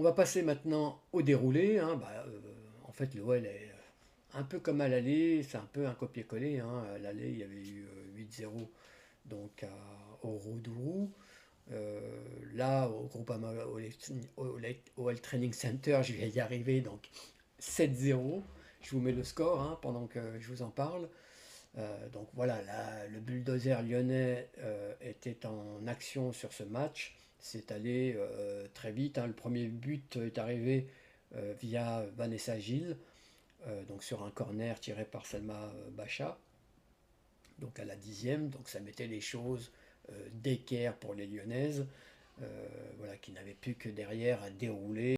On va passer maintenant au déroulé, hein. En fait, l'OL est un peu comme à l'aller, c'est un peu un copier-coller, hein. À l'aller, il y avait eu 8-0 donc au Roudourou. Là, au Groupama OL Training Center, je vais y arriver, donc 7-0. Je vous mets le score, hein, pendant que je vous en parle. Donc voilà, là, le bulldozer lyonnais était en action sur ce match. C'est allé très vite, hein. Le premier but est arrivé via Vanessa Gilles, donc sur un corner tiré par Selma Bacha, donc à la 10e. Donc ça mettait les choses d'équerre pour les Lyonnaises, voilà, qui n'avaient plus que derrière à dérouler.